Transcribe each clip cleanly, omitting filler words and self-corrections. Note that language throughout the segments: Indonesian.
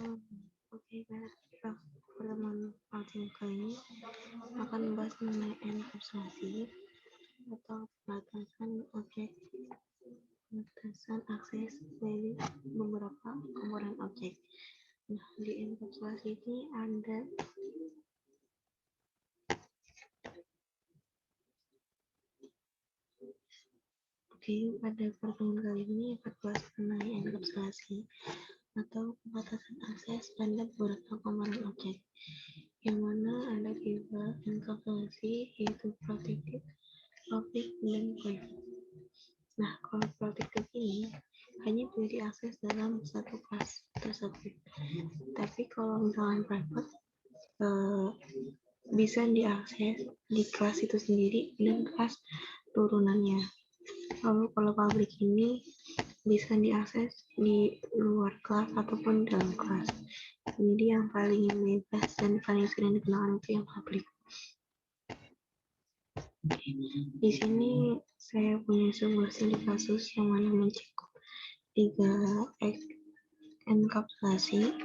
Oke, pertemuan Altim kali ini akan membahas mengenai enkapsulasi atau pembatasan akses dari beberapa komponen objek. Nah, di enkapsulasi ini ada pada pertemuan kali ini akan bahas mengenai enkapsulasi atau pembatasan akses pada beberapa komponen objek, yang mana ada tiga enkapsulasi, yaitu protected, public, dan private. Nah, kalau protected ini hanya bisa diakses dalam satu kelas tersebut. Tapi kalau misalkan private, bisa diakses di kelas itu sendiri dan kelas turunannya. Lalu kalau public ini bisa diakses di luar kelas ataupun dalam kelas. Jadi yang paling bebas dan paling sering digunakan itu yang public. Di sini saya punya sebuah studi kasus yang mana mencakup 3 enkapsulasi.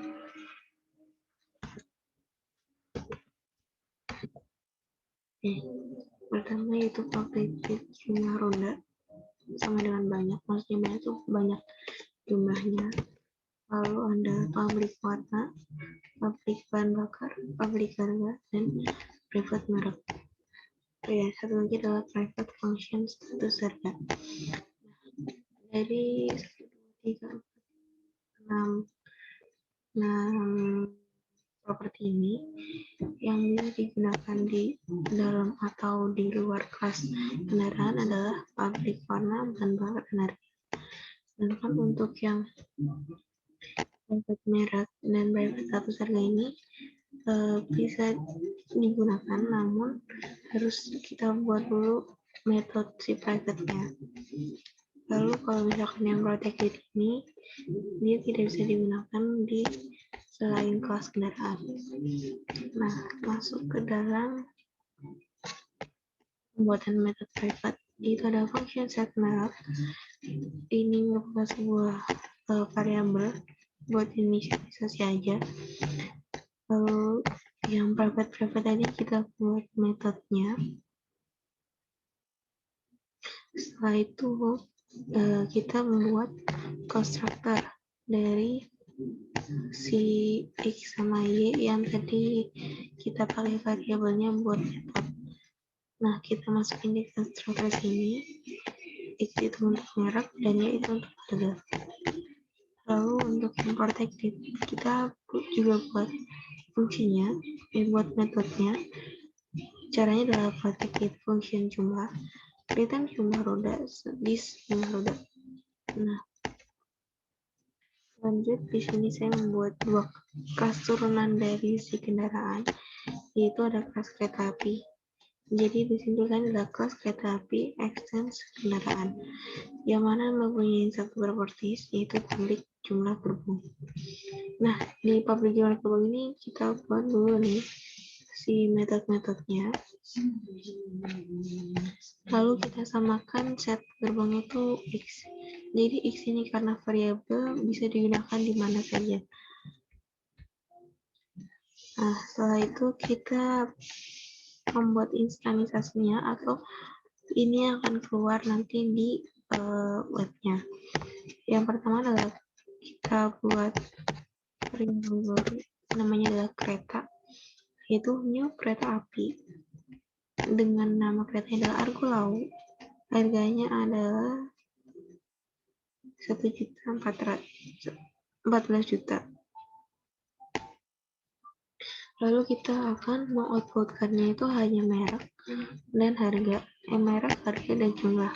Pertama yaitu public jumlah roda sama dengan banyak, maksudnya banyak itu banyak jumlahnya. Lalu ada public warna, public bahan bakar, public harga, dan private merek. Satu lagi adalah private function status harga. Dari 1, 2, 3, 4, 6 properti ini yang bisa digunakan di dalam atau di luar kelas kendaraan adalah public warna, bahan bakar, dan harga. Sedangkan untuk yang private merek dan private status harga ini bisa digunakan, namun harus kita buat dulu metode si private-nya. Lalu kalau misalkan yang protected ini, dia tidak bisa digunakan di selain kelas kendaraan. Nah, masuk ke dalam pembuatan metode private, itu ada function set merek. Ini merupakan sebuah variabel buat inisialisasi aja. Lalu yang private tadi kita buat metodenya. Setelah itu kita membuat constructor dari si X sama Y yang tadi kita pakai variabelnya buat metode. Nah, kita masukin di constructor sini. X itu untuk merek dan Y itu untuk harga. Lalu untuk yang protected, kita juga buat fungsinya, buat metodenya. Caranya adalah protected function jumlah, return jumlah roda, dis jumlah roda. Nah, lanjut di sini saya membuat 2 kelas turunan dari si kendaraan, yaitu ada kelas kereta api. Jadi di sini kan adalah kelas kereta api extends kendaraan, yang mana mempunyai satu properties, yaitu public jumlah gerbong. Nah, di public jumlah gerbong ini kita buat dulu nih si metode-metodenya. Lalu kita samakan set gerbong itu X. Jadi X ini karena variabel bisa digunakan di mana saja. Nah, setelah itu kita membuat instansasinya atau ini akan keluar nanti di webnya. Yang pertama adalah kita buat variabel namanya adalah kereta, yaitu new kereta api dengan nama keretanya adalah Argo Lau. Harganya adalah 1.14 juta. Lalu kita akan mengoutputkannya itu hanya merek dan harga. Merek, harga, dan jumlah.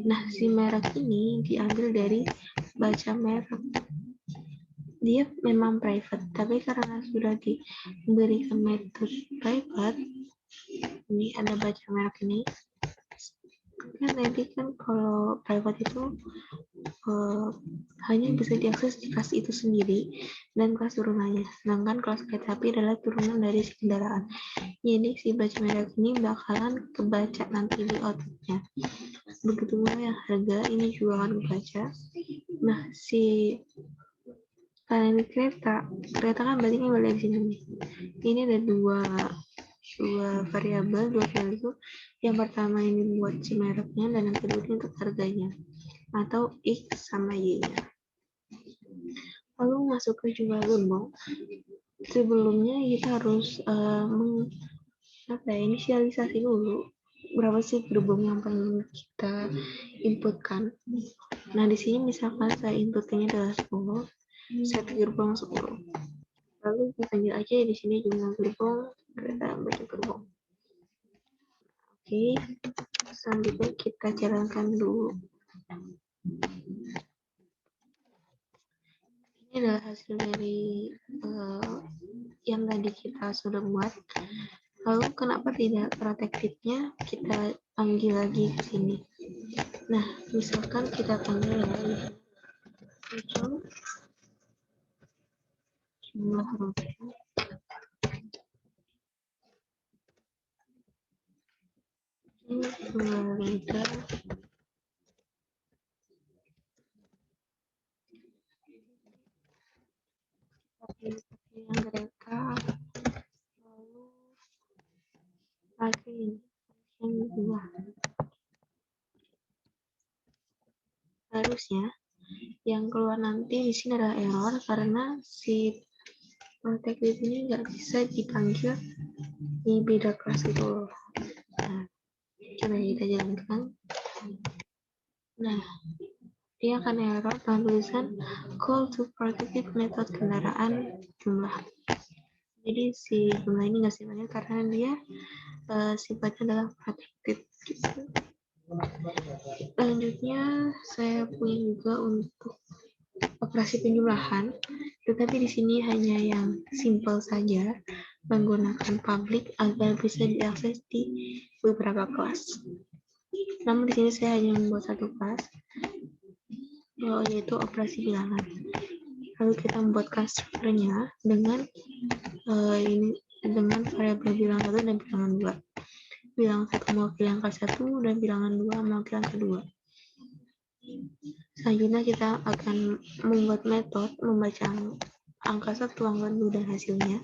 Nah, si merek ini diambil dari baca merek. Dia memang private, tapi karena sudah diberikan metode private, ini ada baca merek ini. Kan tadi kan kalau private itu hanya bisa diakses di kelas itu sendiri dan kelas turunannya. Sedangkan kelas kereta api adalah turunan dari si kendaraan. Jadi si baca merek ini bakalan kebaca nanti di outputnya. Begitu pula yang harga ini juga akan kebaca. Nah, si Kalian kereta kan berarti ini balik di sini. Ini ada dua variabel, dua value. Yang pertama ini buat si mereknya, dan yang kedua ini untuk harganya, atau X sama Y-nya. Lalu masuk ke jumlah gerbong. Sebelumnya kita harus inisialisasi dulu berapa sih gerbong yang perlu kita inputkan. Nah, di sini misalkan saya inputnya adalah 10, set gerbong 10. Lalu dipanggil aja di sini jumlah gerbong, kereta banyak gerbong. Oke, selanjutnya kita jalankan dulu. Ini adalah hasil dari yang tadi kita sudah buat. Lalu kenapa tidak protektifnya kita panggil lagi ke sini. Nah, misalkan kita panggil lagi jumlah rute. Ini jumlah rute. Yang kereta. Lalu lagi yang kedua. Harusnya yang keluar nanti di sini adalah error karena si protektif ini nggak bisa dipanggil di beda kelas itu. Nah, coba kita jalankan. Nah, dia akan error dengan tulisan call to protective method kendaraan jumlah. Jadi si jumlah ini nggak sifatnya karena dia sifatnya adalah protective. Gitu. Selanjutnya saya punya juga untuk operasi penjumlahan, tetapi di sini hanya yang simple saja, menggunakan public agar bisa diakses di beberapa kelas. Namun di sini saya hanya membuat satu kelas, yaitu operasi bilangan. Lalu kita membuat constructor-nya dengan dengan variabel bilangan 1 dan bilangan 2. Bilangan 1 mewakili angka 1 dan bilangan 2 mewakili angka 2. Selanjutnya kita akan membuat metode membaca angka 1, angka 2, dan hasilnya.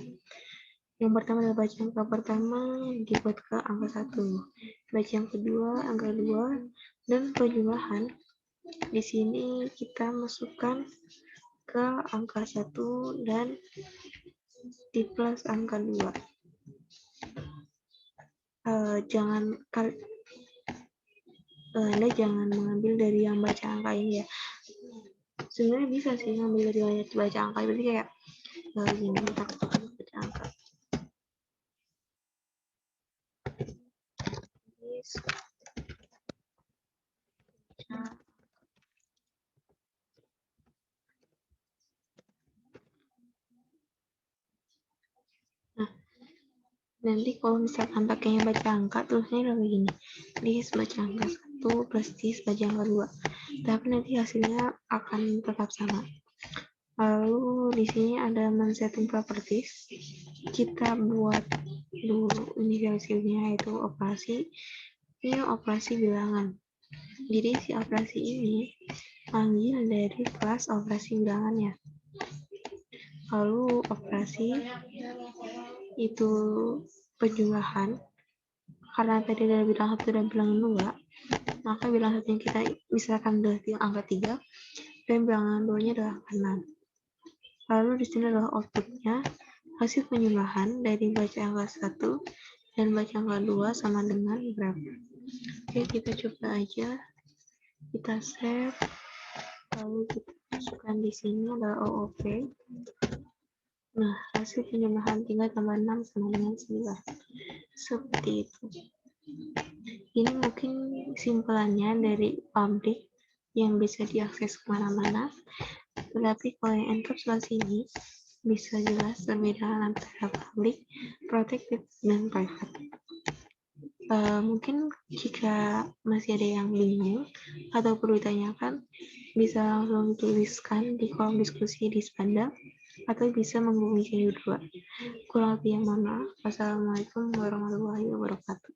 Yang pertama adalah baca angka pertama dibuat ke angka 1. Baca yang kedua, angka 2, dan penjumlahan. Di sini kita masukkan ke angka 1 dan di plus angka 2. Anda jangan mengambil dari yang baca angka ini ya. Sebenarnya bisa sih ngambil dari baca angka, berarti kayak gini, kita baca angka. Nah, nanti kalau misalkan pakainya baca angka, tulisnya udah begini. Dis baca angka 1 plus dis baca angka 2. Tapi nanti hasilnya akan tetap sama. Lalu di sini ada men-setting properties. Kita buat dulu ini hasilnya, yaitu operasi. Ini operasi bilangan. Jadi si operasi ini panggil dari kelas operasi bilangannya. Lalu operasi itu penjumlahan. Karena tadi ada bilangan 1 dan bilangan 2, maka bilangan 1 yang kita misalkan adalah angka 3 dan bilangan 2-nya adalah angka 6. Lalu di sini adalah outputnya, hasil penjumlahan dari baca angka 1 dan baca angka 2 sama dengan berapa. Oke, kita coba aja. Kita save, lalu kita masukkan di sini adalah OOP. Nah, hasil penjumlahan 3 tambah 6 sama dengan 9. Seperti itu. Ini mungkin simpelannya dari public yang bisa diakses kemana-mana. Tetapi kalau yang encapsulasi ini bisa jelas perbedaan antara public, protected, dan private. Mungkin jika masih ada yang bingung atau perlu ditanyakan, bisa langsung tuliskan di kolom diskusi di Spanda atau bisa menghubungi saya berdua. Kurang lebih yang mohon maaf. Wassalamualaikum warahmatullahi wabarakatuh.